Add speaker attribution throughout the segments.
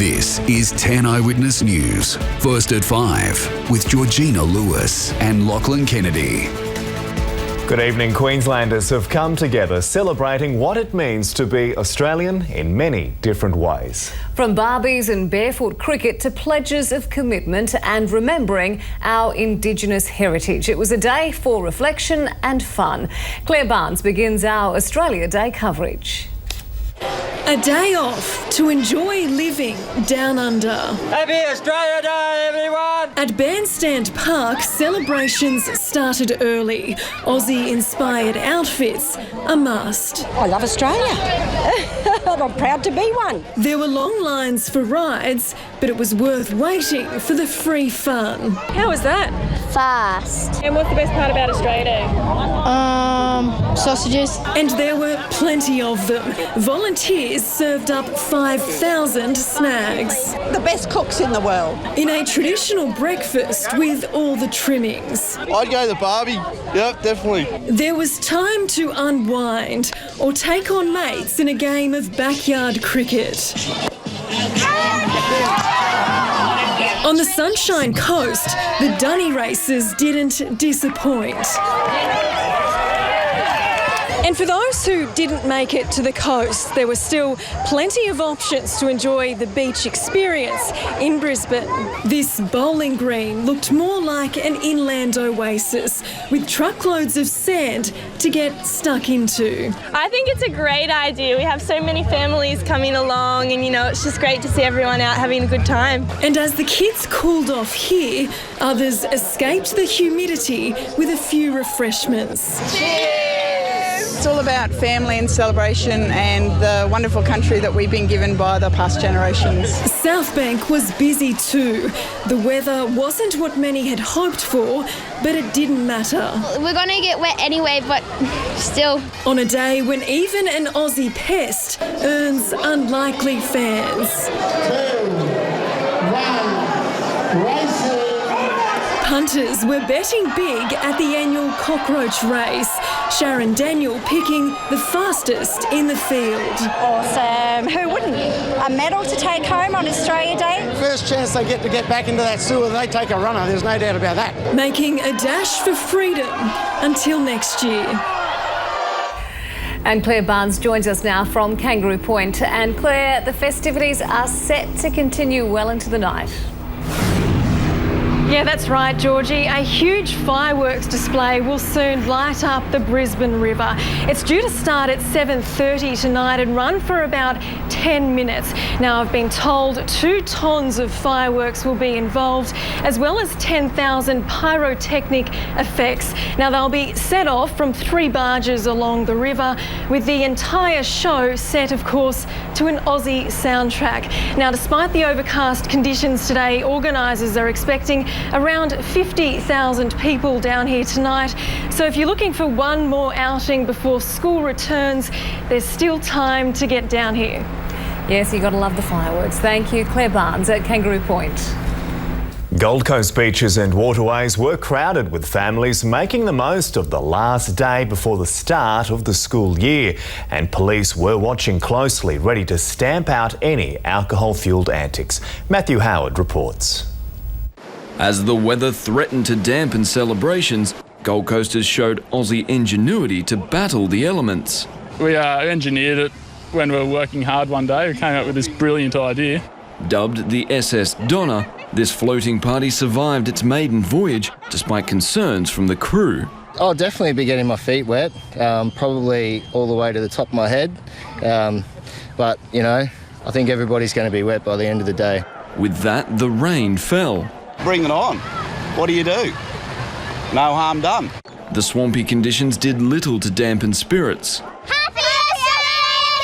Speaker 1: This is 10 Eyewitness News. First at 5 with Georgina Lewis and Lachlan Kennedy.
Speaker 2: Good evening. Queenslanders have come together celebrating what it means to be Australian in many different ways.
Speaker 3: From Barbies and barefoot cricket to pledges of commitment and remembering our Indigenous heritage. It was a day for reflection and fun. Claire Barnes begins our Australia Day coverage.
Speaker 4: A day off to enjoy living down under.
Speaker 5: Happy Australia Day, everyone!
Speaker 4: At Bandstand Park, celebrations started early. Aussie-inspired outfits a must.
Speaker 6: I love Australia. I'm proud to be one.
Speaker 4: There were long lines for rides, but it was worth waiting for the free fun.
Speaker 7: How was that?
Speaker 8: Fast.
Speaker 7: And what's the best part about Australia Day?
Speaker 8: Sausages.
Speaker 4: And there were plenty of them. Volunteers served up 5,000 snags.
Speaker 6: The best cooks in the world.
Speaker 4: In a traditional breakfast with all the trimmings.
Speaker 9: I'd go the Barbie. Yep, definitely.
Speaker 4: There was time to unwind or take on mates in a game of backyard cricket. On the Sunshine Coast, the dunny races didn't disappoint. And for those who didn't make it to the coast, there were still plenty of options to enjoy the beach experience in Brisbane. This bowling green looked more like an inland oasis with truckloads of sand to get stuck into.
Speaker 7: I think it's a great idea. We have so many families coming along and, it's just great to see everyone out having a good time.
Speaker 4: And as the kids cooled off here, others escaped the humidity with a few refreshments.
Speaker 10: It's all about family and celebration and the wonderful country that we've been given by the past generations.
Speaker 4: South Bank was busy too. The weather wasn't what many had hoped for, but it didn't matter.
Speaker 8: We're going to get wet anyway, but still.
Speaker 4: On a day when even an Aussie pest earns unlikely fans. 2, 1, racing. Punters were betting big at the annual cockroach race. Sharon Daniel picking the fastest in the field.
Speaker 6: Awesome. Who wouldn't? A medal to take home on Australia Day?
Speaker 9: First chance they get to get back into that sewer, they take a runner. There's no doubt about that.
Speaker 4: Making a dash for freedom until next year.
Speaker 3: And Claire Barnes joins us now from Kangaroo Point. And Claire, the festivities are set to continue well into the night.
Speaker 4: Yeah, that's right, Georgie. A huge fireworks display will soon light up the Brisbane River. It's due to start at 7:30 tonight and run for about 10 minutes. Now, I've been told 2 tons of fireworks will be involved, as well as 10,000 pyrotechnic effects. Now, they'll be set off from 3 barges along the river, with the entire show set, of course, to an Aussie soundtrack. Now, despite the overcast conditions today, organisers are expecting around 50,000 people down here tonight. So if you're looking for one more outing before school returns, there's still time to get down here.
Speaker 3: Yes, you've got to love the fireworks. Thank you, Claire Barnes at Kangaroo Point.
Speaker 2: Gold Coast beaches and waterways were crowded with families making the most of the last day before the start of the school year, and police were watching closely, ready to stamp out any alcohol-fuelled antics. Matthew Howard reports.
Speaker 11: As the weather threatened to dampen celebrations, Gold Coasters showed Aussie ingenuity to battle the elements.
Speaker 12: We engineered it when we were working hard one day. We came up with this brilliant idea.
Speaker 11: Dubbed the SS Donna, this floating party survived its maiden voyage despite concerns from the crew.
Speaker 13: I'll definitely be getting my feet wet, probably all the way to the top of my head. But, I think everybody's going to be wet by the end of the day.
Speaker 11: With that, the rain fell.
Speaker 9: Bring it on. What do? No harm done.
Speaker 11: The swampy conditions did little to dampen spirits.
Speaker 8: Happy Australia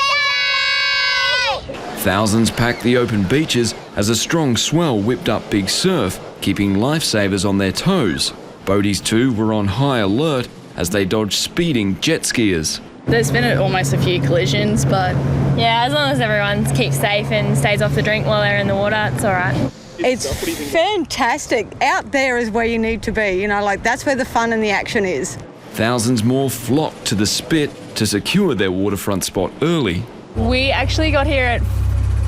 Speaker 8: Day!
Speaker 11: Thousands packed the open beaches as a strong swell whipped up big surf, keeping lifesavers on their toes. Boaties too were on high alert as they dodged speeding jet skiers.
Speaker 7: There's been almost a few collisions, but yeah, as long as everyone keeps safe and stays off the drink while they're in the water, it's all right.
Speaker 10: It's fantastic. Out there is where you need to be, that's where the fun and the action is.
Speaker 11: Thousands more flocked to the Spit to secure their waterfront spot early.
Speaker 7: We actually got here at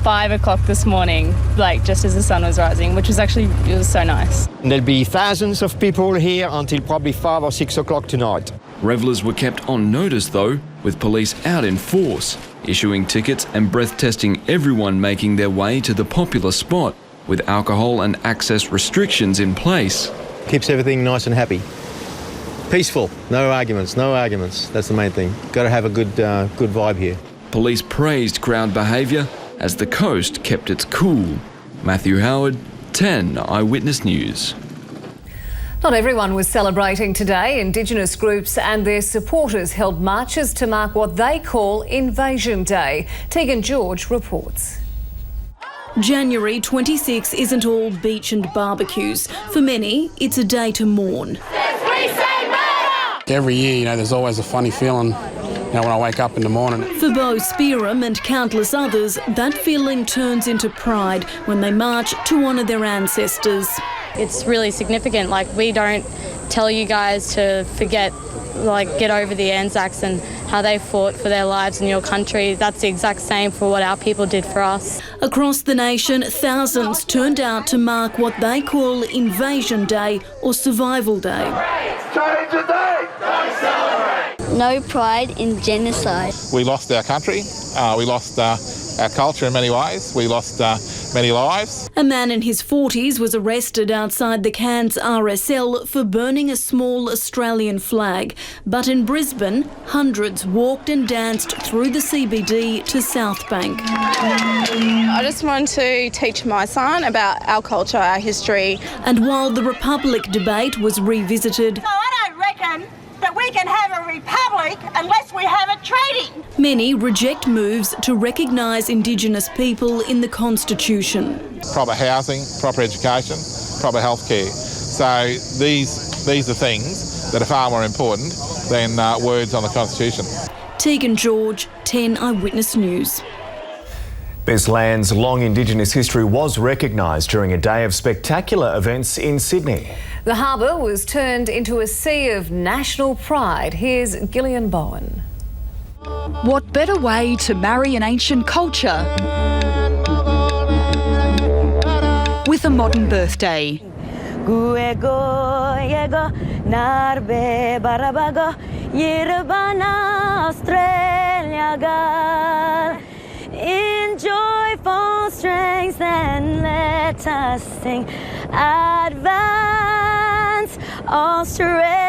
Speaker 7: 5 o'clock this morning, like just as the sun was rising, which was actually, it was so nice.
Speaker 5: There'll be thousands of people here until probably 5 or 6 o'clock tonight.
Speaker 11: Revellers were kept on notice though, with police out in force, issuing tickets and breath testing everyone making their way to the popular spot, with alcohol and access restrictions in place.
Speaker 14: Keeps everything nice and happy. Peaceful, no arguments, that's the main thing. Got to have a good vibe here.
Speaker 11: Police praised crowd behaviour as the coast kept its cool. Matthew Howard, 10 Eyewitness News.
Speaker 3: Not everyone was celebrating today. Indigenous groups and their supporters held marches to mark what they call Invasion Day. Tegan George reports.
Speaker 15: January 26 isn't all beach and barbecues. For many, it's a day to mourn.
Speaker 16: Every year, there's always a funny feeling, when I wake up in the morning.
Speaker 15: For Bo Spearham and countless others, that feeling turns into pride when they march to honour their ancestors.
Speaker 7: It's really significant. We don't tell you guys to forget, get over the Anzacs and how they fought for their lives in your country. That's the exact same for what our people did for us.
Speaker 15: Across the nation, thousands turned out to mark what they call Invasion Day or Survival Day.
Speaker 8: Change the day! Don't celebrate! No pride in genocide.
Speaker 17: We lost our country, we lost our culture in many ways, we lost many lives.
Speaker 15: A man in his 40s was arrested outside the Cairns RSL for burning a small Australian flag. But in Brisbane, hundreds walked and danced through the CBD to South Bank.
Speaker 10: I just want to teach my son about our culture, our history.
Speaker 15: And while the Republic debate was revisited,
Speaker 18: So I don't reckon that we can have a republic unless we have a treaty.
Speaker 15: many reject moves to recognise Indigenous people in the Constitution.
Speaker 17: Proper housing, proper education, proper healthcare. So these are things that are far more important than words on the Constitution.
Speaker 15: Tegan George, 10 Eyewitness News.
Speaker 2: This land's long Indigenous history was recognised during a day of spectacular events in Sydney.
Speaker 3: The harbour was turned into a sea of national pride. Here's Gillian Bowen.
Speaker 19: What better way to marry an ancient culture with a modern birthday?
Speaker 20: In joyful strength, and let us sing. Advance, Australia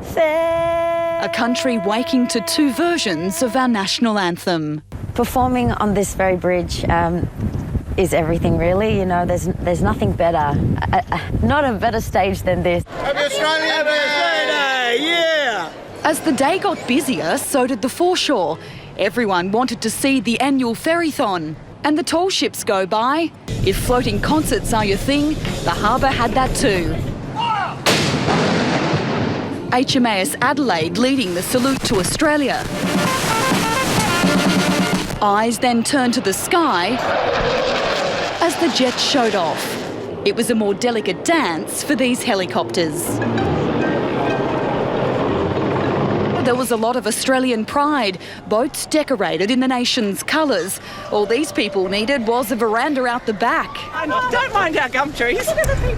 Speaker 20: fair.
Speaker 19: A country waking to two versions of our national anthem.
Speaker 21: Performing on this very bridge is everything, really. There's nothing better, not a better stage than this.
Speaker 18: Happy Australia Day! Yeah!
Speaker 19: As the day got busier, so did the foreshore. Everyone wanted to see the annual ferrython and the tall ships go by. If floating concerts are your thing, the harbour had that too. HMAS Adelaide leading the salute to Australia. Eyes then turned to the sky as the jets showed off. It was a more delicate dance for these helicopters. There was a lot of Australian pride, boats decorated in the nation's colours. All these people needed was a veranda out the back.
Speaker 10: Don't mind our gum trees.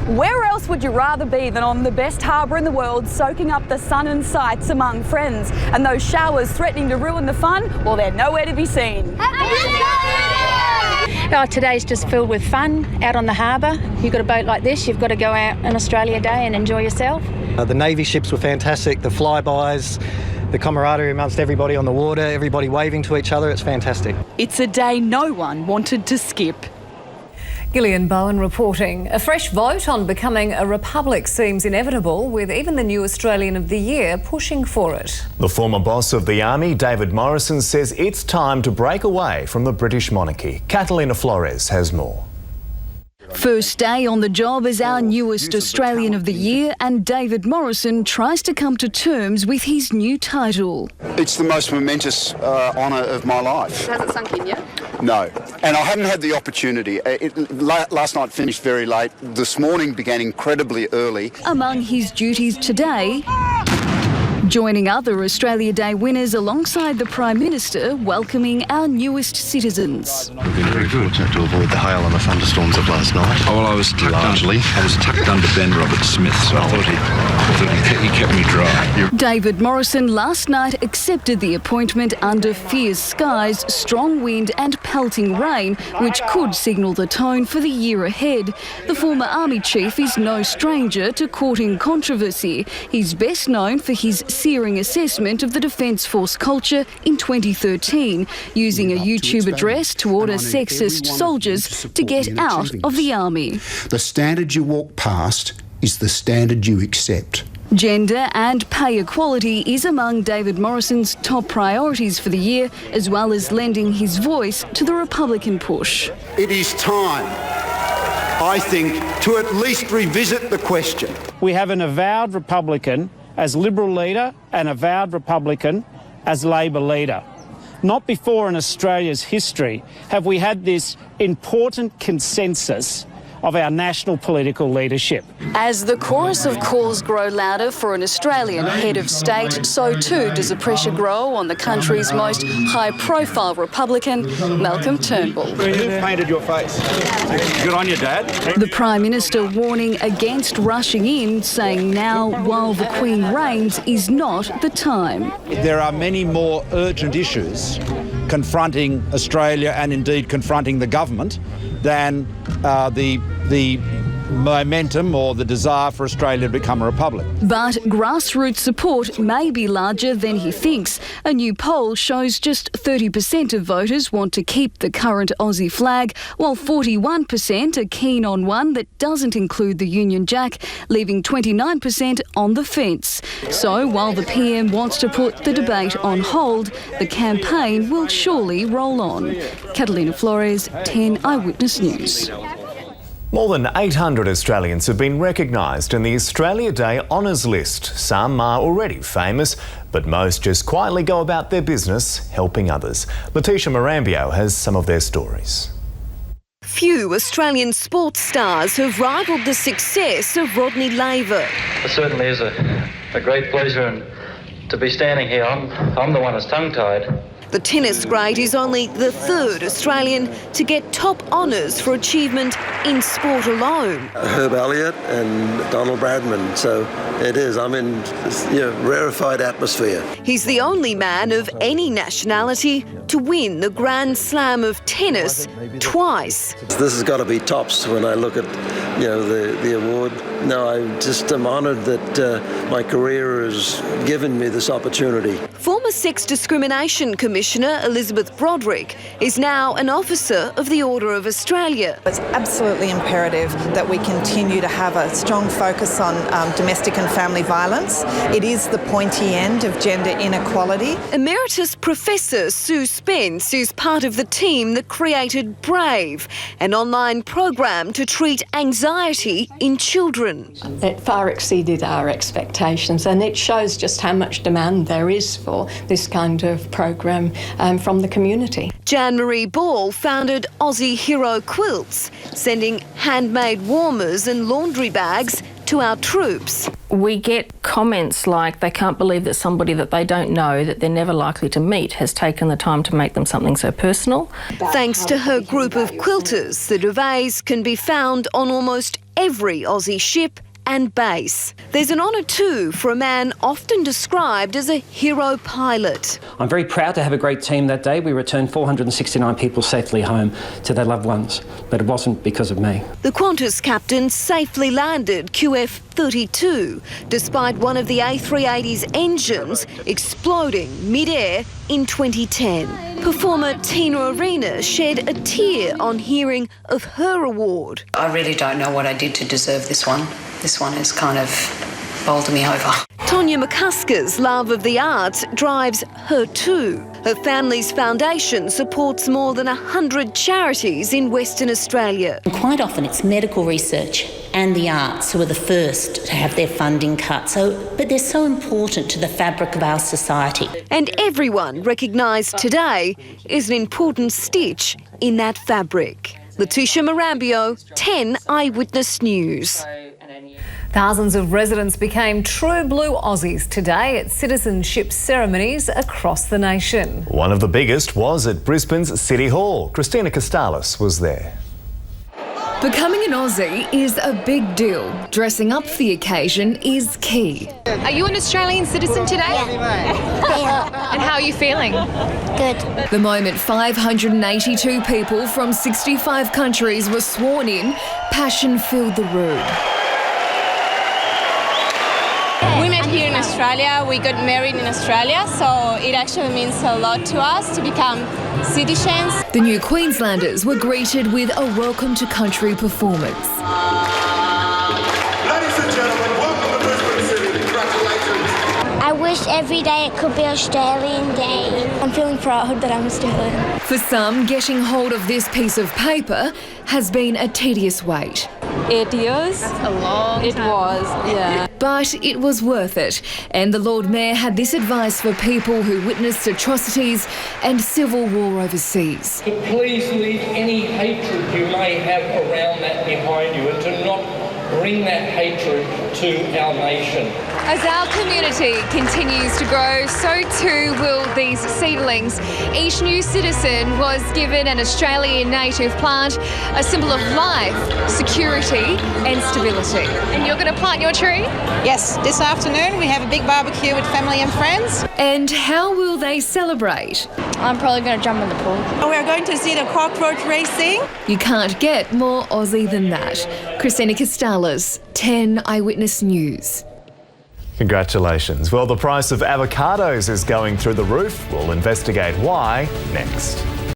Speaker 22: Where else would you rather be than on the best harbour in the world, soaking up the sun and sights among friends? And those showers threatening to ruin the fun, well, they're nowhere to be seen.
Speaker 23: Oh, today's just filled with fun out on the harbour. You've got a boat like this, you've got to go out on Australia Day and enjoy yourself.
Speaker 5: The Navy ships were fantastic, the flybys, the camaraderie amongst everybody on the water, everybody waving to each other, it's fantastic.
Speaker 19: It's a day no one wanted to skip.
Speaker 3: Gillian Bowen reporting. A fresh vote on becoming a republic seems inevitable, with even the new Australian of the Year pushing for it.
Speaker 2: The former boss of the Army, David Morrison, says it's time to break away from the British monarchy. Catalina Flores has more.
Speaker 24: First day on the job as our newest Australian of the Year, and David Morrison tries to come to terms with his new title.
Speaker 25: It's the most momentous honour of my life.
Speaker 22: Has it sunk in yet?
Speaker 25: No, and I haven't had the opportunity. Last night finished very late. This morning began incredibly early.
Speaker 24: Among his duties today, joining other Australia Day winners alongside the Prime Minister welcoming our newest citizens.
Speaker 1: We've been very fortunate to avoid the hail and the thunderstorms of last night.
Speaker 4: Oh, well, I was tucked under Ben Robert Smith, so I thought he kept me dry.
Speaker 24: David Morrison last night accepted the appointment under fierce skies, strong wind and pelting rain, which could signal the tone for the year ahead. The former Army chief is no stranger to courting controversy. He's best known for his searing assessment of the Defence Force culture in 2013, using a YouTube address to order sexist soldiers to get out of the Army.
Speaker 6: The standard you walk past is the standard you accept.
Speaker 24: Gender and pay equality is among David Morrison's top priorities for the year, as well as lending his voice to the Republican push.
Speaker 25: It is time, I think, to at least revisit the question.
Speaker 12: We have an avowed Republican as Liberal leader and avowed Republican as Labor leader. Not before in Australia's history have we had this important consensus of our national political leadership.
Speaker 24: As the chorus of calls grow louder for an Australian head of state, so too does the pressure grow on the country's most high-profile Republican, Malcolm Turnbull.
Speaker 4: Who painted your face? Good on you, Dad.
Speaker 24: The Prime Minister warning against rushing in, saying now, while the Queen reigns, is not the time.
Speaker 13: There are many more urgent issues confronting Australia and indeed confronting the government than the momentum or the desire for Australia to become a republic.
Speaker 24: But grassroots support may be larger than he thinks. A new poll shows just 30% of voters want to keep the current Aussie flag, while 41% are keen on one that doesn't include the Union Jack, leaving 29% on the fence. So while the PM wants to put the debate on hold, the campaign will surely roll on. Catalina Flores, 10 Eyewitness News.
Speaker 2: More than 800 Australians have been recognised in the Australia Day Honours List. Some are already famous, but most just quietly go about their business helping others. Letitia Marambio has some of their stories.
Speaker 26: Few Australian sports stars have rivalled the success of Rodney Laver.
Speaker 27: It certainly is a great pleasure, and to be standing here, I'm the one that's tongue-tied.
Speaker 26: The tennis great is only the third Australian to get top honours for achievement in sport alone.
Speaker 28: Herb Elliott and Donald Bradman, so it is. I'm in rarefied atmosphere.
Speaker 26: He's the only man of any nationality to win the Grand Slam of tennis twice.
Speaker 28: This has got to be tops when I look at the award. No, I just am honoured that my career has given me this opportunity.
Speaker 26: Former Sex Discrimination Commissioner Elizabeth Broderick is now an officer of the Order of Australia.
Speaker 29: It's absolutely imperative that we continue to have a strong focus on domestic and family violence. It is the pointy end of gender inequality.
Speaker 26: Emeritus Professor Sue Spence is part of the team that created Brave, an online program to treat anxiety in children.
Speaker 30: It far exceeded our expectations, and it shows just how much demand there is for this kind of program from the community.
Speaker 26: Jan-Marie Ball founded Aussie Hero Quilts, sending handmade warmers and laundry bags to our troops.
Speaker 23: We get comments like they can't believe that somebody that they don't know, that they're never likely to meet, has taken the time to make them something so personal.
Speaker 26: Thanks to her group of quilters, the duvets can be found on almost every Aussie ship and base. There's an honour too for a man often described as a hero pilot.
Speaker 31: I'm very proud to have a great team that day. We returned 469 people safely home to their loved ones, but it wasn't because of me.
Speaker 26: The Qantas captain safely landed QF-32 despite one of the A380's engines exploding mid-air in 2010. Performer Tina Arena shed a tear on hearing of her award.
Speaker 32: I really don't know what I did to deserve this one. This one has kind of bowled me over.
Speaker 26: Tonya McCuska's love of the arts drives her too. Her family's foundation supports more than 100 charities in Western Australia.
Speaker 33: Quite often it's medical research and the arts who are the first to have their funding cut. But they're so important to the fabric of our society.
Speaker 26: And everyone recognised today is an important stitch in that fabric. Letitia Marambio, 10 Eyewitness News.
Speaker 3: Thousands of residents became true blue Aussies today at citizenship ceremonies across the nation.
Speaker 2: One of the biggest was at Brisbane's City Hall. Christina Costalis was there.
Speaker 5: Becoming an Aussie is a big deal. Dressing up for the occasion is key.
Speaker 7: Are you an Australian citizen today?
Speaker 5: Yeah.
Speaker 7: And how are you feeling?
Speaker 5: Good. The moment 582 people from 65 countries were sworn in, passion filled the room.
Speaker 8: We met here in Australia, we got married in Australia, so it actually means a lot to us to become citizens.
Speaker 5: The new Queenslanders were greeted with a welcome to country performance.
Speaker 9: Ladies and gentlemen, welcome to Brisbane City. Congratulations.
Speaker 10: I wish every day it could be Australian Day. I'm feeling proud that I'm Australian.
Speaker 5: For some, getting hold of this piece of paper has been a tedious wait.
Speaker 8: 8 years. That's a long time. It was, yeah.
Speaker 5: But it was worth it. And the Lord Mayor had this advice for people who witnessed atrocities and civil war overseas.
Speaker 11: To please leave any hatred you may have around that behind you and to not bring that hatred to our nation.
Speaker 7: As our community continues to grow, so too will these seedlings. Each new citizen was given an Australian native plant, a symbol of life, security and stability. And you're going to plant your tree?
Speaker 14: Yes, this afternoon we have a big barbecue with family and friends.
Speaker 5: And how will they celebrate?
Speaker 10: I'm probably going to jump in the pool.
Speaker 14: We're going to see the cockroach racing.
Speaker 5: You can't get more Aussie than that. Christina Costalis, 10 Eyewitness News.
Speaker 2: Congratulations. Well, the price of avocados is going through the roof. We'll investigate why next.